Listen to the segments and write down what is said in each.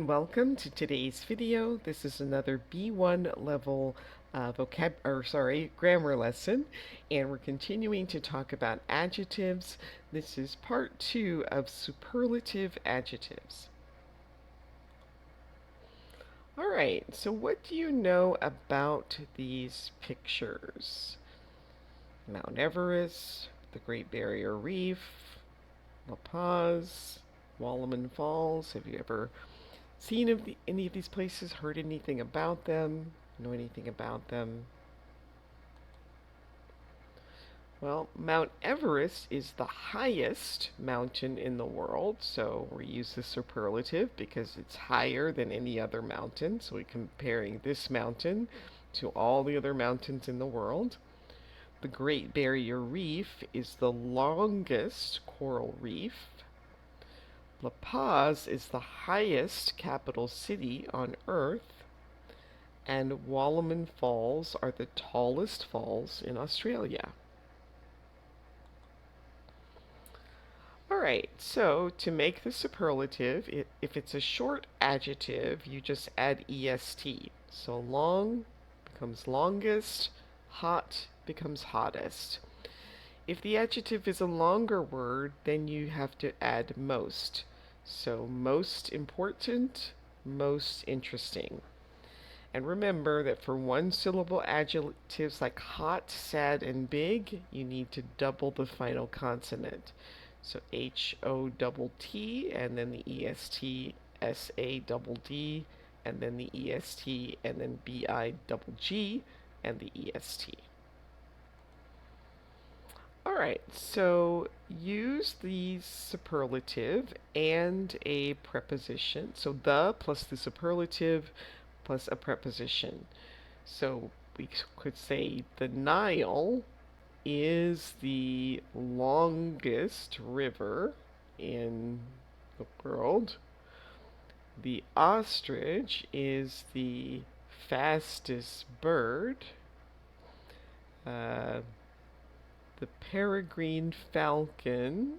Welcome to today's video. This is another B1 level grammar lesson, and we're continuing to talk about adjectives. This is part 2 of superlative adjectives. All right, so what do you know about these pictures? Mount Everest, the Great Barrier Reef, La Paz, Walleman Falls. Have you ever seen any of these places, heard anything about them, know anything about them? Well, Mount Everest is the highest mountain in the world, so we use the superlative because it's higher than any other mountain. So we're comparing this mountain to all the other mountains in the world. The Great Barrier Reef is the longest coral reef. La Paz is the highest capital city on Earth, and Walleman Falls are the tallest falls in Australia. All right, so to make the superlative, if it's a short adjective, you just add est. So long becomes longest, hot becomes hottest. If the adjective is a longer word, then you have to add most. So most important, most interesting. And remember that for one syllable adjectives like hot, sad, and big, you need to double the final consonant. So H-O-T-T, and then the E-S-T, S-A-D-D, and then the E-S-T, and then B-I-G-G, and the E-S-T. All right, so use the superlative and a preposition. So the plus the superlative plus a preposition. So we could say the Nile is the longest river in the world. The ostrich is the fastest bird. The peregrine falcon.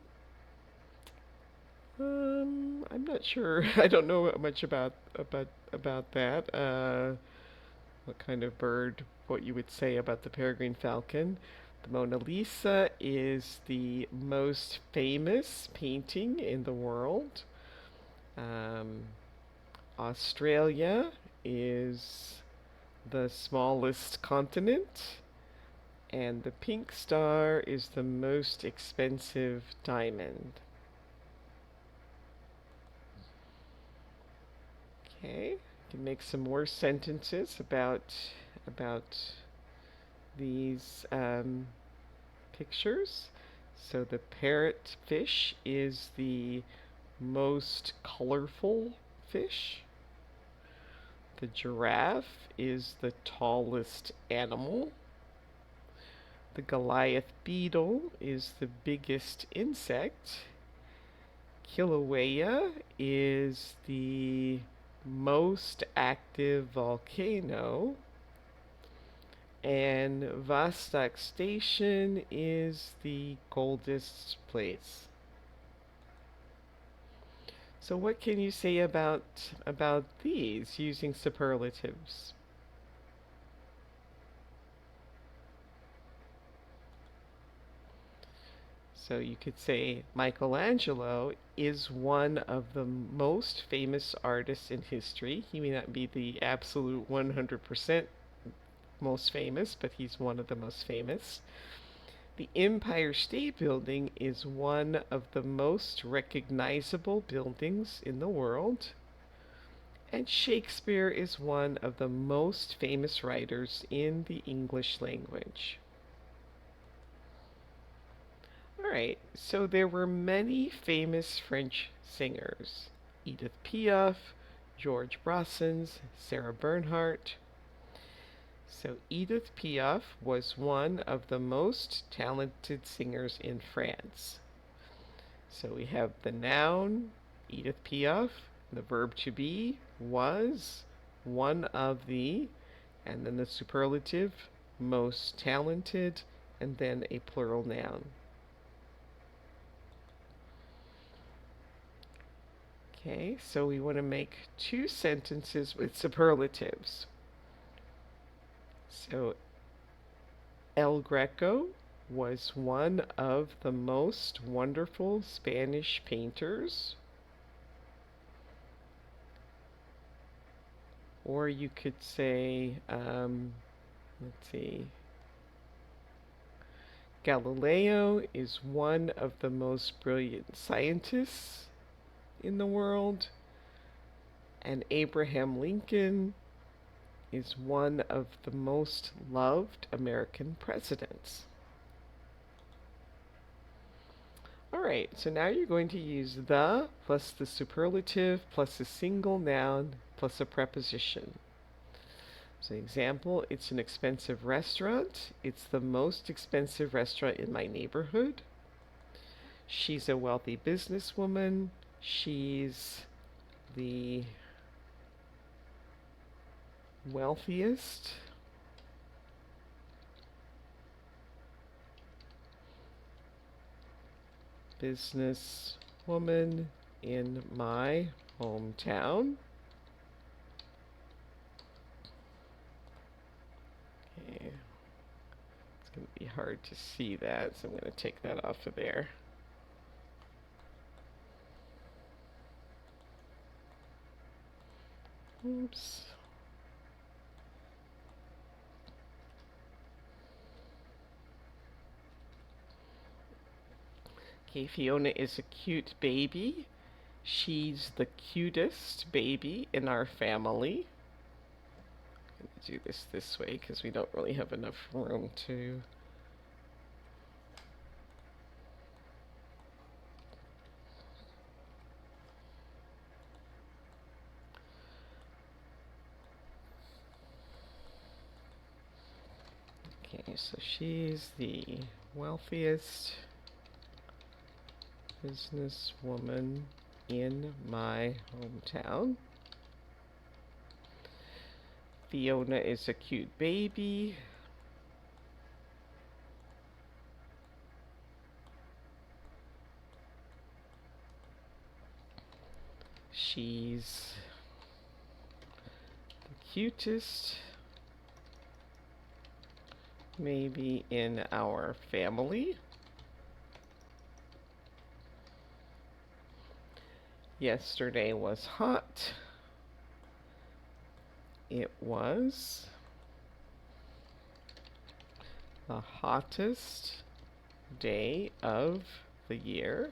I'm not sure. I don't know much about that. What kind of bird? What you would say about the peregrine falcon? The Mona Lisa is the most famous painting in the world. Australia is the smallest continent. And the pink star is the most expensive diamond. Okay, I can make some more sentences about these pictures. So the parrotfish is the most colorful fish. The giraffe is the tallest animal. The Goliath beetle is the biggest insect. Kilauea is the most active volcano. And Vostok Station is the coldest place. So what can you say about these using superlatives? So you could say Michelangelo is one of the most famous artists in history. He may not be the absolute 100% most famous, but he's one of the most famous. The Empire State Building is one of the most recognizable buildings in the world. And Shakespeare is one of the most famous writers in the English language. All right, so there were many famous French singers: Edith Piaf, George Brassens, Sarah Bernhardt. So Edith Piaf was one of the most talented singers in France. So we have the noun, Edith Piaf, the verb to be, was, one of the, and then the superlative, most talented, and then a plural noun. Okay, so we want to make 2 sentences with superlatives. So El Greco was one of the most wonderful Spanish painters. Or you could say, let's see, Galileo is one of the most brilliant scientists in the world, and Abraham Lincoln is one of the most loved American presidents. All right, so now you're going to use the plus the superlative plus a single noun plus a preposition. So example, it's an expensive restaurant. It's the most expensive restaurant in my neighborhood. She's a wealthy businesswoman. She's the wealthiest businesswoman in my hometown. Okay. It's going to be hard to see that, so I'm going to take that off of there. Oops. Okay, Fiona is a cute baby. She's the cutest baby in our family. I'm going to do this way because we don't really have enough room to... Okay, so she's the wealthiest businesswoman in my hometown. Fiona is a cute baby. She's the cutest maybe in our family. Yesterday was hot. It was the hottest day of the year.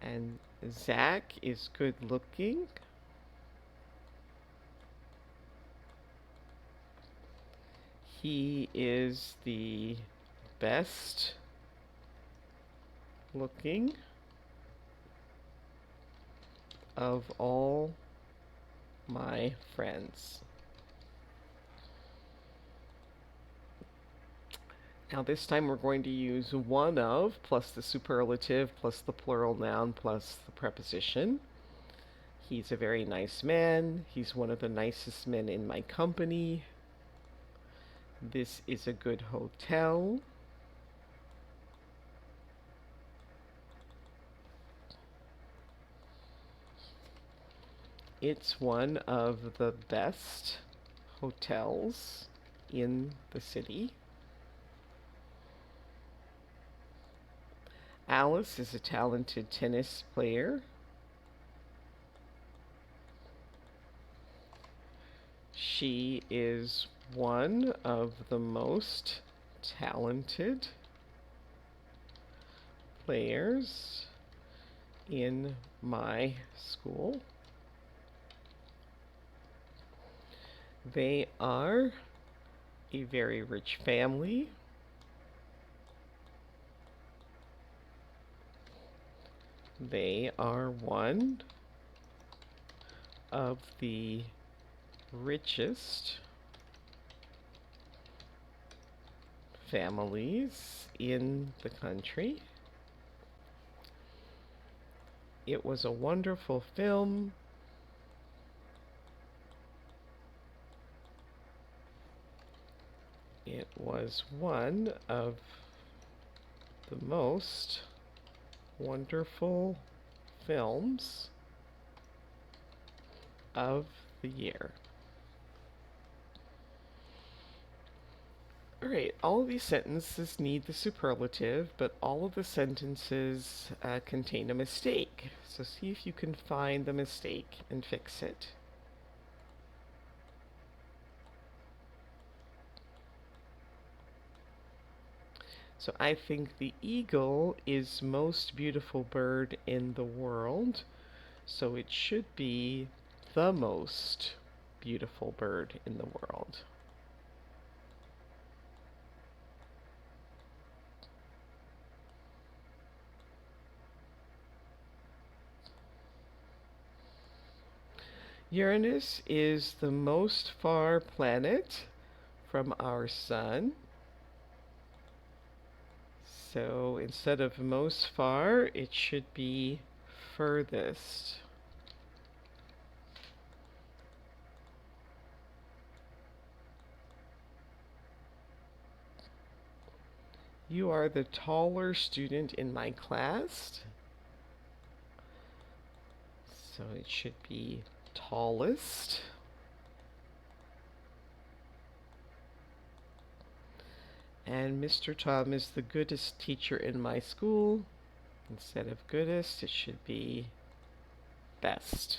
And Zach is good looking. He is the best looking of all my friends. Now this time we're going to use one of plus the superlative plus the plural noun plus the preposition. He's a very nice man. He's one of the nicest men in my company. This is a good hotel. It's one of the best hotels in the city. Alice is a talented tennis player. She is one of the most talented players in my school. They are a very rich family. They are one of the richest families in the country. It was a wonderful film. It was one of the most wonderful films of the year. Alright, all of these sentences need the superlative, but all of the sentences contain a mistake. So see if you can find the mistake and fix it. So I think the eagle is most beautiful bird in the world. So it should be the most beautiful bird in the world. Uranus is the most far planet from our sun. So instead of most far, it should be furthest. You are the taller student in my class. So it should be tallest. And Mr. Tom is the goodest teacher in my school. Instead of goodest, it should be best.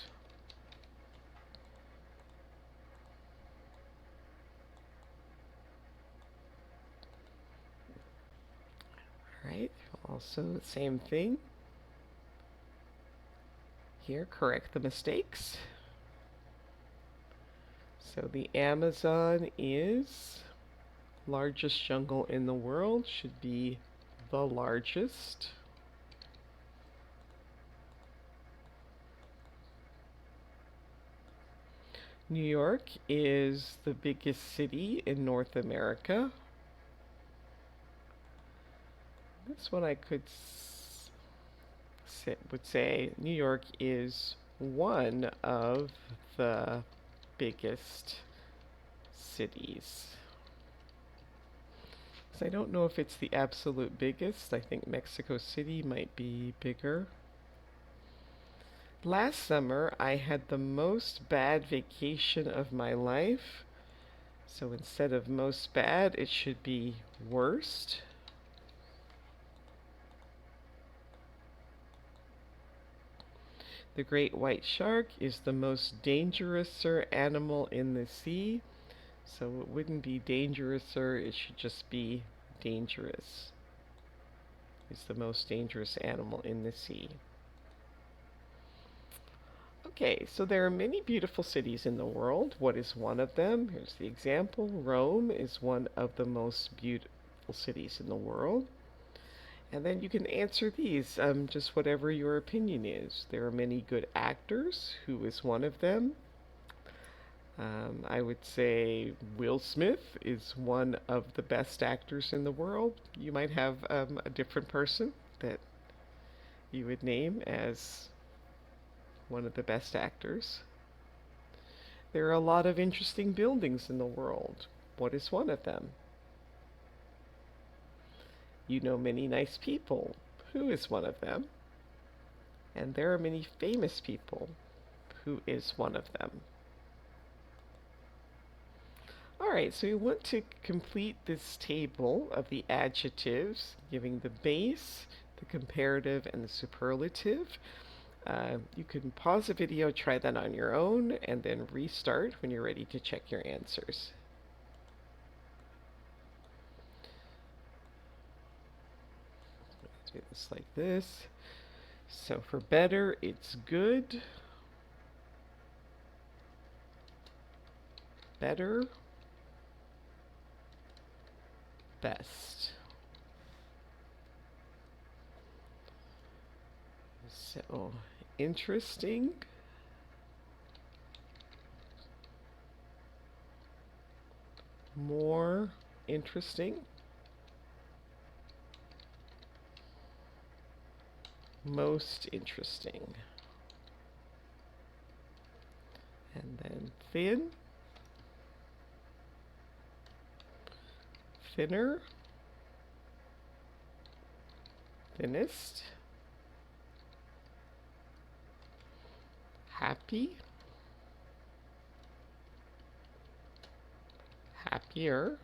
Alright, also the same thing. Here, correct the mistakes. So the Amazon is largest jungle in the world, should be the largest. New York is the biggest city in North America. This one I would say New York is one of the biggest cities. So I don't know if it's the absolute biggest. I think Mexico City might be bigger. Last summer, I had the most bad vacation of my life. So instead of most bad, it should be worst. The great white shark is the most dangerous animal in the sea. So it wouldn't be dangerous-er, it should just be dangerous. It's the most dangerous animal in the sea. Okay, so there are many beautiful cities in the world. What is one of them? Here's the example. Rome is one of the most beautiful cities in the world. And then you can answer these, just whatever your opinion is. There are many good actors. Who is one of them? I would say Will Smith is one of the best actors in the world. You might have a different person that you would name as one of the best actors. There are a lot of interesting buildings in the world. What is one of them? You know many nice people. Who is one of them? And there are many famous people. Who is one of them? Alright, so we want to complete this table of the adjectives, giving the base, the comparative, and the superlative. You can pause the video, try that on your own, and then restart when you're ready to check your answers. Do this like this. So for better, it's good. Better. Best. So interesting. More interesting. Most interesting. And then thin. Thinner. Thinnest. happy, happier,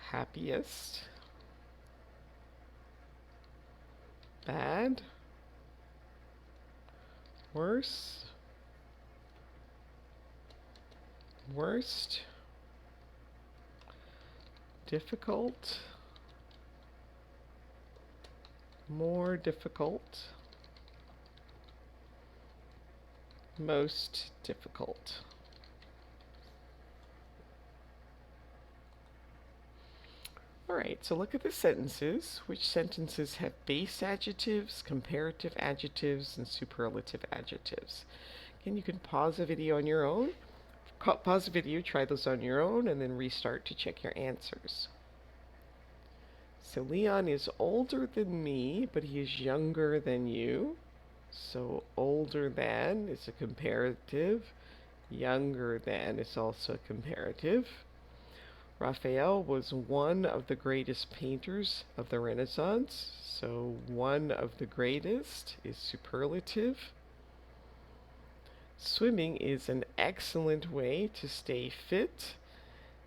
happiest, bad, worse, worst, difficult, more difficult, most difficult. All right, so look at the sentences. Which sentences have base adjectives, comparative adjectives, and superlative adjectives? Again, you can pause the video on your own. Pause the video, try those on your own, and then restart to check your answers. So Leon is older than me, but he is younger than you. So older than is a comparative. Younger than is also a comparative. Raphael was one of the greatest painters of the Renaissance. So one of the greatest is superlative. Swimming is an excellent way to stay fit.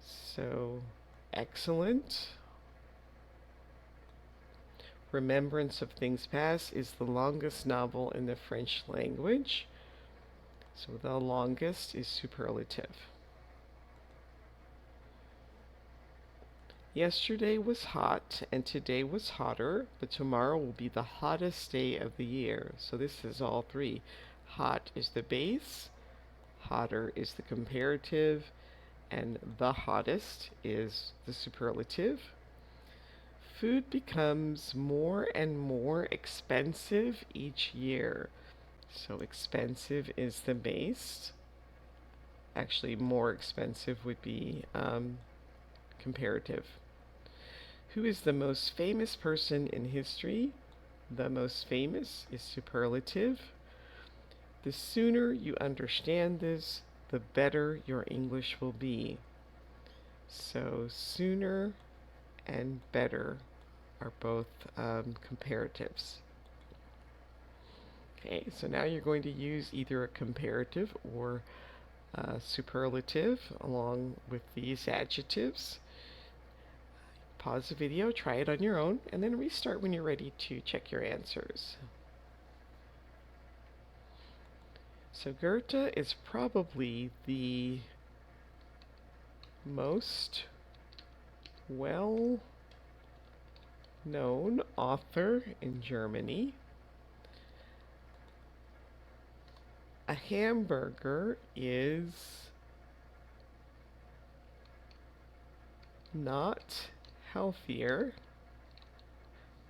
So excellent. Remembrance of Things Past is the longest novel in the French language. So the longest is superlative. Yesterday was hot and today was hotter, but tomorrow will be the hottest day of the year. So this is all three. Hot is the base, hotter is the comparative, and the hottest is the superlative. Food becomes more and more expensive each year. So expensive is the base. Actually, more expensive would be comparative. Who is the most famous person in history? The most famous is superlative. The sooner you understand this, the better your English will be. So sooner and better are both comparatives. Okay, so now you're going to use either a comparative or a superlative along with these adjectives. Pause the video, try it on your own, and then restart when you're ready to check your answers. So Goethe is probably the most well-known author in Germany. A hamburger is not healthier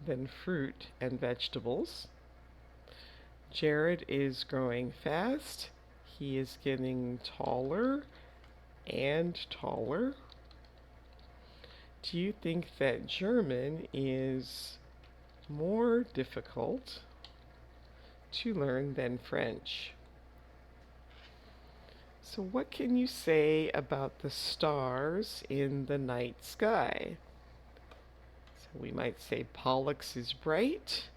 than fruit and vegetables. Jared is growing fast. He is getting taller and taller. Do you think that German is more difficult to learn than French? So what can you say about the stars in the night sky? So we might say Pollux is bright,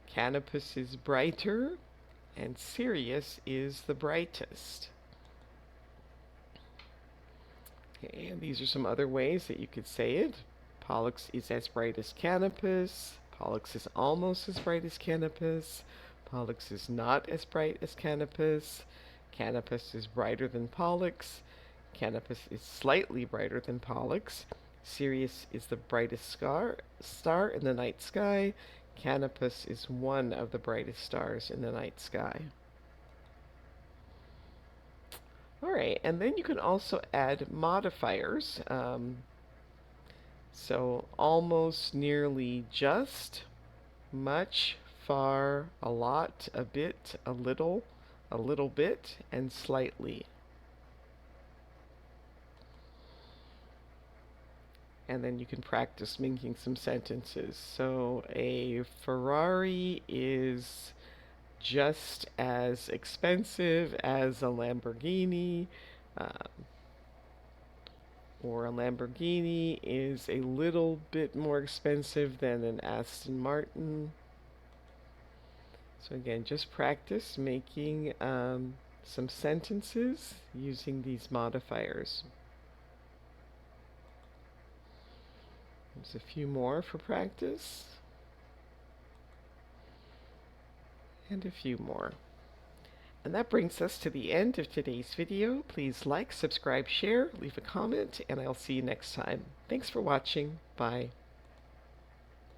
Canopus is brighter, and Sirius is the brightest. Okay, and these are some other ways that you could say it. Pollux is as bright as Canopus. Pollux is almost as bright as Canopus. Pollux is not as bright as Canopus. Canopus is brighter than Pollux. Canopus is slightly brighter than Pollux. Sirius is the brightest star in the night sky. Canopus is one of the brightest stars in the night sky. All right, and then you can also add modifiers. So almost, nearly, just, much, far, a lot, a bit, a little bit, and slightly. And then you can practice making some sentences. So a Ferrari is just as expensive as a Lamborghini, or a Lamborghini is a little bit more expensive than an Aston Martin. So again, just practice making some sentences using these modifiers. There's a few more for practice. And a few more. And that brings us to the end of today's video. Please like, subscribe, share, leave a comment, and I'll see you next time. Thanks for watching. Bye.